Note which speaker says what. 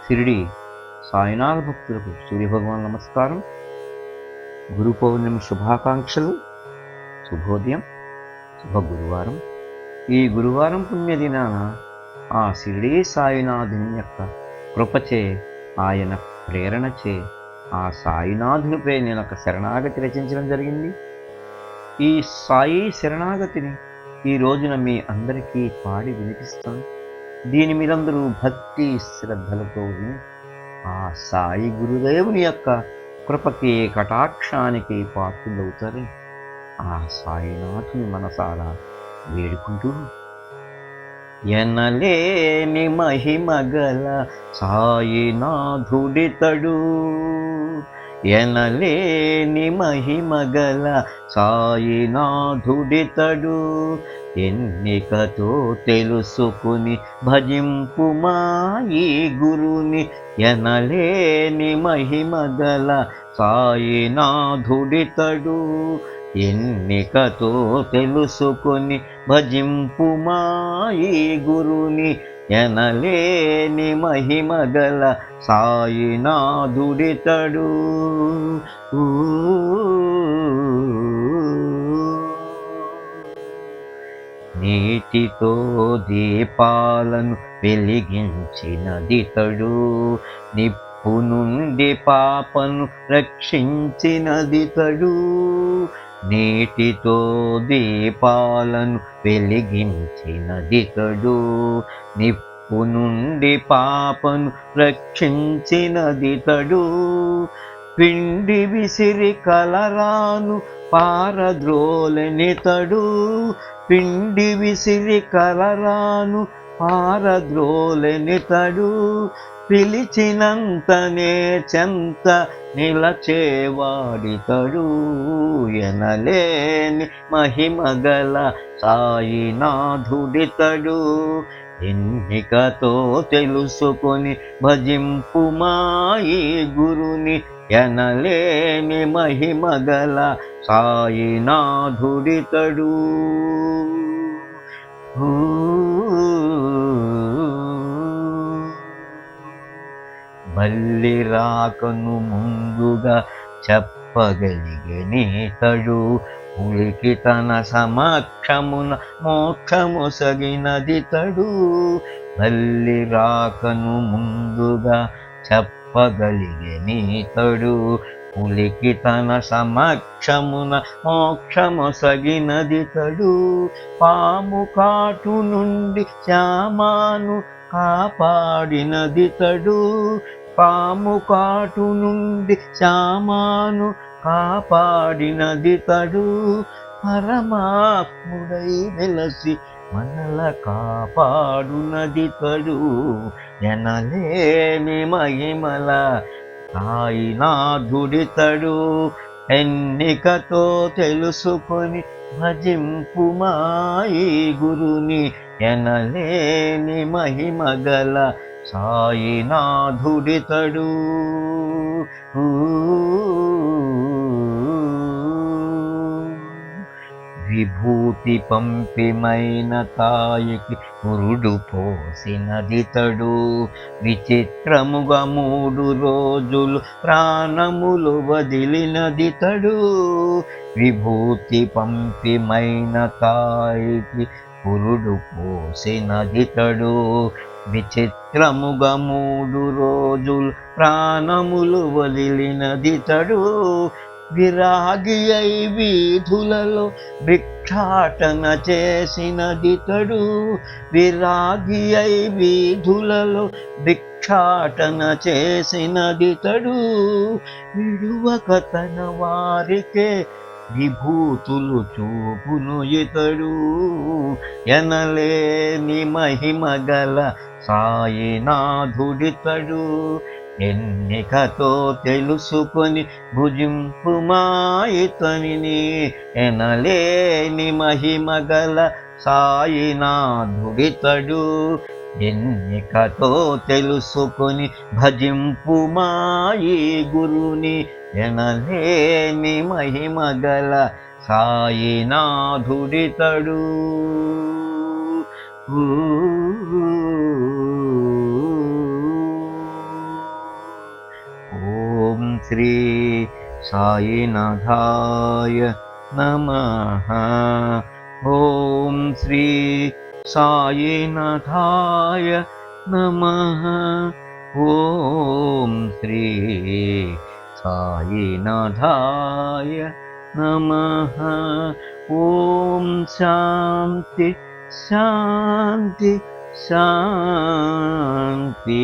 Speaker 1: షిరిడి సాయినాథ భక్తులకు సూర్యభగవాన్ నమస్కారం. గురు పౌర్ణమి శుభాకాంక్షలు. శుభోదయం, శుభ గురువారం. ఈ గురువారం పుణ్యదినాన ఆ షిరిడి సాయినాథుని యొక్క కృపచే, ఆయన ప్రేరణచే ఆ సాయినాథునిపై నేను ఒక శరణాగతి రచించడం జరిగింది. ఈ సాయి శరణాగతిని ఈ రోజున మీ అందరికీ పాడి వినిపిస్తాను. దీని మీరందరూ భక్తి శ్రద్ధలతో విని ఆ సాయి గురుదేవుని యొక్క కృపకి, కటాక్షానికి పాత్రులవుతారని ఆ సాయినాథుని మనసారా వేడుకుంటూ, ఎనలేని మహిమగల సాయినాథుడితడు, ఎనలేని మహిమగల సాయినాథుడితడు, ఎన్నికతో తెలుసుకుని భజింపుమా ఈ గురుని, ఎనలేని మహిమగల సాయినాథుడితడు, ఎన్నికతో తెలుసుకుని భజింపుమా ఈ గురుని, ఎనలేని మహిమగల సాయినాథుడితడు. నీటితో దీపాలను వెలిగించినదితడు, నిప్పు నుండి పాపను రక్షించినదితడు, నీటితో దీపాలను వెలిగించినదితడు, నిప్పు నుండి పాపను రక్షించినదితడు, పిండి విసిరి కలరాను పారద్రోలెనితడు, పిండి విసిరి కలరాను పారద్రోలెనితడు, పిలిచినంతనే చెంత నిలచేవాడితడు, ఎనలేని మహిమగల సాయినాథుడితడు, ఎన్నికతో తెలుసుకొని భజింపుమా ఈ గురుని, ఎనలేని మహిమగల సాయినాథుడితడు. మళ్ళీ రాకను ముందుగా చెప్పగలిగెనితడు, ఉలికి తన సమక్షమున మోక్షమొసగినదితడు, మళ్ళీ రాకను ముందుగా చెప్పగలిగెనితడు, ఉలికి తన సమక్షమున మోక్షమొసగినదితడు, పాము కాటు నుండి శ్యామాను కాపాడినదితడు, పాము కాటు నుండి శ్యామాను కాపాడినదితడు, పరమాత్ముడై వెలసి మనల కాపాడునదితడు, ఎనలేని మహిమల సాయినాథుడితడు, ఎన్నికతో తెలుసుకొని భజింపుమా ఈ గురుని, ఎనలేని మహిమగల సాయినాథుడితడు. విభూతి పంపిమైన తాయికి పురుడు పోసినదితడు, విచిత్రముగా 3 రోజులు ప్రాణములు వదిలినదితడు, విభూతి పంపిమైన తాయికి పురుడు పోసినదితడు, విచిత్రముగా 3 రోజులు ప్రాణములు వదిలినదితడు, విరాగి అయి వీధులలో భిక్షాటన చేసినదితడు, విరాగి అయి వీధులలో భిక్షాటన చేసినదితడు, విడువక తన వారికే విభూతులు చూపును ఇతడు, ఎనలేని మహిమగల సాయినాథుడితడు, ఎన్నికతో తెలుసుకొని భుజింపుమా ఇతనిని, ఎనలేని మహిమగల సాయినాథుడితడు, ఎన్నికతో తెలుసుకొని భజింపుమా ఈ గురుని, ఎనలేని మహిమగల సాయినాథుడితడు. శ్రీ సాయినాథాయ నమః. ఓం శ్రీ సాయినాథాయ నమః. ఓం శ్రీ సాయినాథాయ నమః. ఓం శాంతి శాంతి శాంతి.